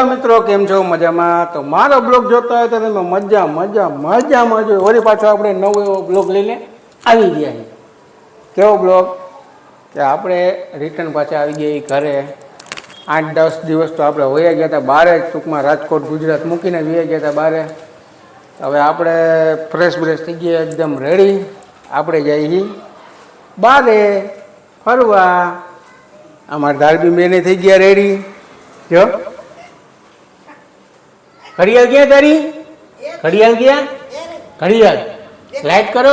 મિત્રો કેમ છો મજામાં? તો મારો બ્લોગ જોતા હોય તો તમે મજામાં જો વળી પાછો આપણે નવો એવો બ્લોગ લઈને આવી ગયા છીએ. કેવો બ્લોગ કે આપણે રિટર્ન પાછા આવી ગયા ઘરે. 8-10 દિવસ તો આપણે વયા ગયા હતા બહાર જ, ટૂંકમાં રાજકોટ ગુજરાત મૂકીને વયા ગયા હતા બહાર. હવે આપણે ફ્રેશ થઈ ગયા એકદમ રેડી. આપણે જઈએ બારે ફરવા. અમારા ધારબી બેને થઈ ગયા રેડી. જો ઘડિયાળ ક્યાં તારી? ઘડિયાળ ક્યાં? ઘડિયાળ લાઈટ કરો,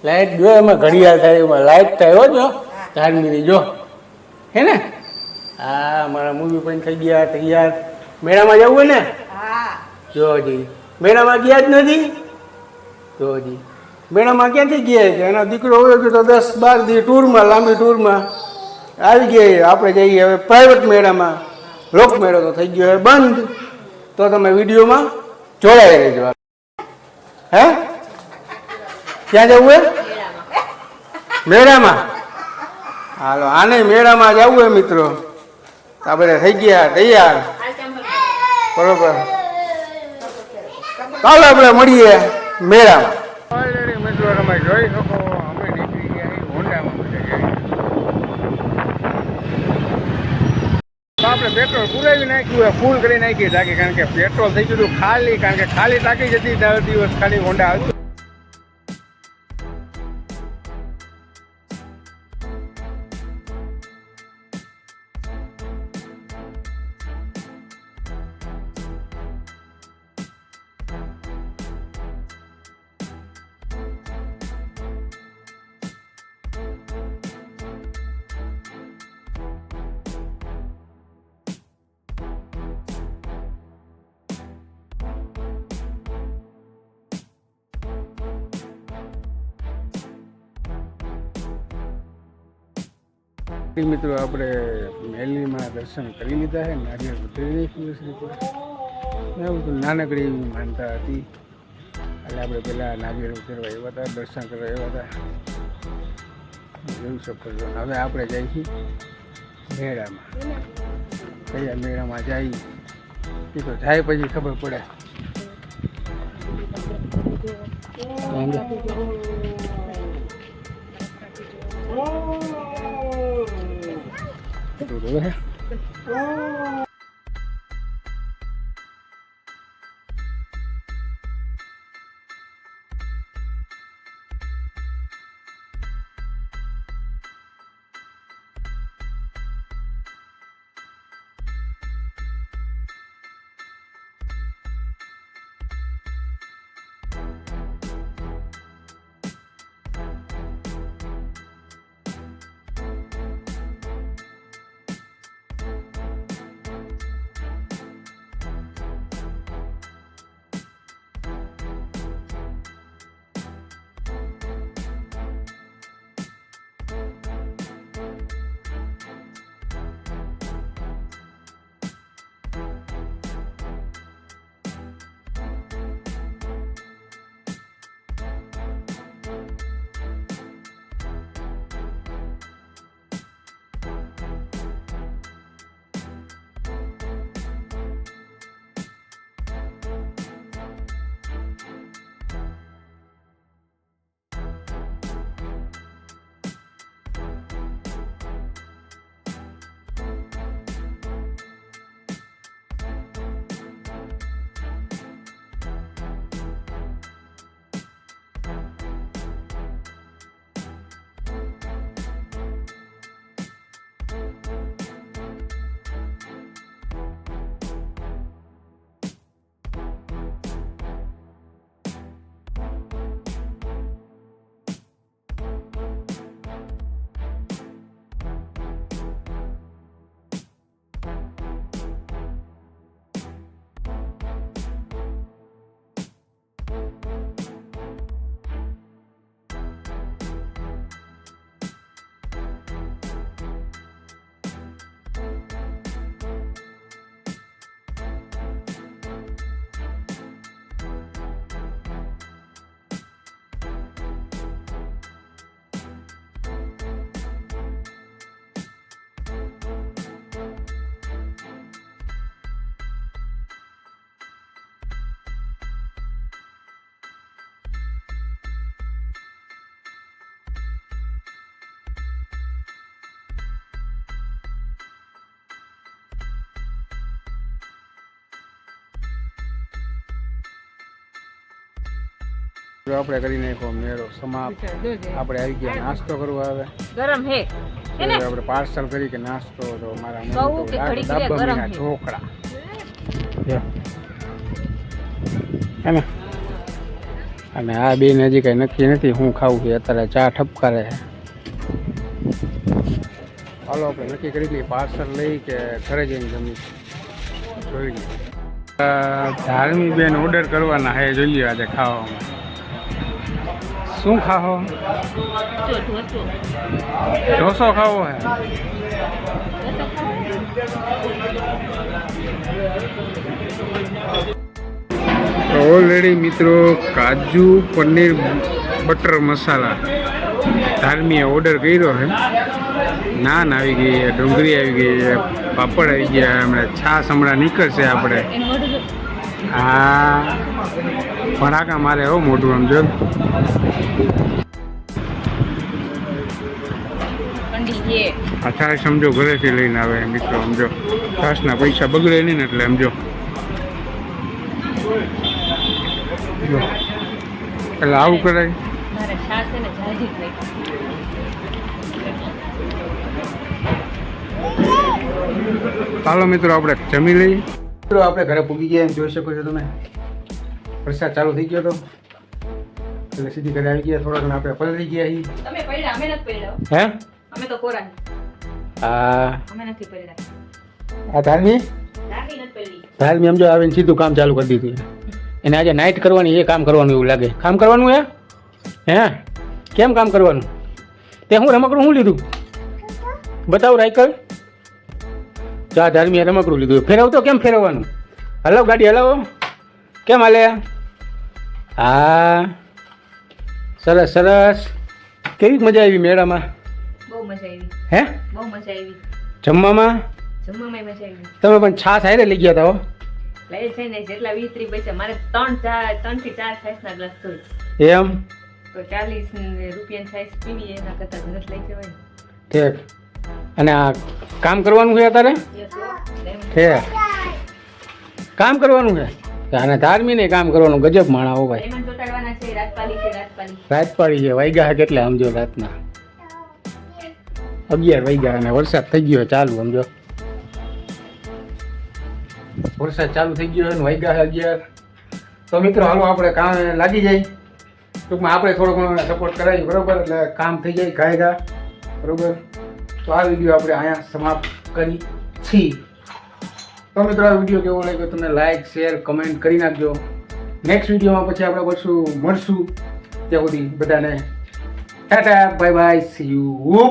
લાઈટ જો એમાં ઘડિયાળ થાય, એમાં લાઈટ થાય હો. જો ધાર્મીની જો હે ને. હા મારા મૂવી પણ થઈ ગયા તૈયાર. મેળામાં જવું હોય ને? જોજી મેળામાં ગયા જ નથી. જોજી મેળામાં ક્યાંથી ગયા છે? એનો દીકરો હોય ગયો તો 10-12 દી ટૂરમાં, લાંબી ટૂરમાં આવી ગયા. આપણે જઈએ હવે પ્રાઇવેટ મેળામાં. લોક મેળો તો થઈ ગયો હવે બંધ. તો તમે વિડીયોમાં જોડાઈ રહેજો. હે ક્યાં જવું હે? મેળામાં. હાલો આને મેળામાં જવું હે મિત્રો. આપણે થઈ ગયા તૈયાર બરોબર. ચાલો આપણે મળીએ મેળામાં. ઓલરેડી મિત્રો તમે જોઈ શકો અમે નીકળી ગયા હોન્ડામાં બધા જઈએ. આપણે પેટ્રોલ પુરાવી નાખ્યું, ફૂલ કરી નાખી ટાંકી, કારણ કે પેટ્રોલ થઈ ગયું ખાલી, કારણ કે ખાલી ટાંકી જતી 10 દિવસ ખાલી હોન્ડા આવતી. મિત્રો આપણે મેલીમાં દર્શન કરી લીધા છે. નારિયેળ ઉતરી નાખ્યું શ્રી પર. એવું તો નાનકડી એવી માનતા હતી એટલે આપણે પહેલાં નારિયેળ ઉતરવા એવા હતા, દર્શન કરવા એવા હતા. જોઈ શકો છો. હવે આપણે જઈશું મેળામાં. કયા મેળામાં જઈએ એ તો જાય પછી ખબર પડે. આપણે કરી નાખો મેળો સમાપ્ત. આપણે આવી ગયા નાસ્તો કરવા. આવે ગરમ હે આપણે પાર્સલ કરી કે નાસ્તો તો મારા કહું કે ઘડી ઘડી ગરમ હે ઢોકળા હે. અને આ બેન હજી કઈ નક્કી નથી હું ખાવું છે. અત્યારે ચા ઠપકારે છે. હાલો આપણે નક્કી કરી લઈએ પાર્સલ લઈ કે ઘરે જઈને જમી જોઈ લઈએ. ધાર્મી બેન ઓર્ડર કરવાના હે. જોઈએ આજે ખાવામાં શું ખાવો? ઢોસો ખાવો હે? ઓલરેડી મિત્રો કાજુ પનીર બટર મસાલા ધાર્મીએ ઓર્ડર કર્યો છે. નાન આવી ગઈ, ડુંગળી આવી ગઈ, પાપડ આવી ગયા. હમણાં છાશ હમણાં નીકળશે. આપણે હા ભડાકા મારે હો મોટું સમજો. છાશ સમજો ઘરેથી લઈને આવે મિત્રો સમજો. છાશના પૈસા બગડે નહીં ને એટલે સમજો. એટલે આવું કરાય. ચાલો મિત્રો આપણે જમી લઈએ. મિત્રો આપણે ઘરે પૂગી ગયા એમ જોઈ શકો છો તમે. વરસાદ ચાલુ થઈ ગયો હતો એટલે સીધી ઘરે આવી ગયા. થોડા ઘણા આપણે પલળી ગયા છીએ. તમે પડ્યા અમે નથી પડ્યા હે અમે તો કોરા હા અમે નથી પડ્યા. આ ધાર્મી નથી પડી. ધાર્મી સમજો આવીને સીધું કામ ચાલુ કરી દીધું. એને આજે નાઇટ કરવાની એ કામ કરવાનું એવું લાગે. કામ કરવાનું હે કેમ કામ કરવાનું? તે હું રમકડું શું લીધું બતાવું રાયકલ. જા ધાર્મીએ રમકડું લીધું. ફેરવતો કેમ ફેરવવાનું? હલાવો ગાડી હલાવો. કેમ હાલે? હા સરસ સરસ. કેવી મજા આવી મેળામાં? બહુ મજા આવી. હે બહુ મજા આવી. જમવામાં જમવામાં મજા આવી. તમે પણ છાશ હારે લઈ ગયા હતા હો. લઈ છે ને જેટલા 20-30 પૈસા મારે 3 થી 4 છાશના ગ્લાસ જોઈ. એમ તો 40 રૂપિયાની છાશ પીવી એના કરતા ઘરે લઈ જવાય. ઠીક. અને આ કામ કરવાનું છે અત્યારે? છે કામ કરવાનું છે. અને ધાર્મી ને કામ કરવાનું. ગજબ માણા હો ભાઈ. લેમન ચોટાડવાના છે. રાજપાલી છે. રાજપાલી છે. વાગ્યા છે કેટલા સમજો? રાતના 11 વાગ્યા અને વરસાદ થઈ ગયો ચાલુ સમજો. વરસાદ ચાલુ થઈ ગયો અને વાગ્યા 11. તો મિત્રો હાલો આપણે કામ લાગી જાય. ટૂંકમાં આપણે થોડો ઘણો સપોર્ટ કરાવીએ બરોબર. એટલે કામ થઈ જાય ગાયગા બરોબર. તો આ વિડીયો આપણે અહીંયા સમાપ્ત કરી છીએ. તો મિત્રો આ વિડીયો કેવો લાગ્યો તમને લાઈક શેર કમેન્ટ કરી નાખજો. નેક્સ્ટ વિડીયોમાં પછી આપણે મળશું. ત્યાં સુધી બધાને Tata bye bye see you.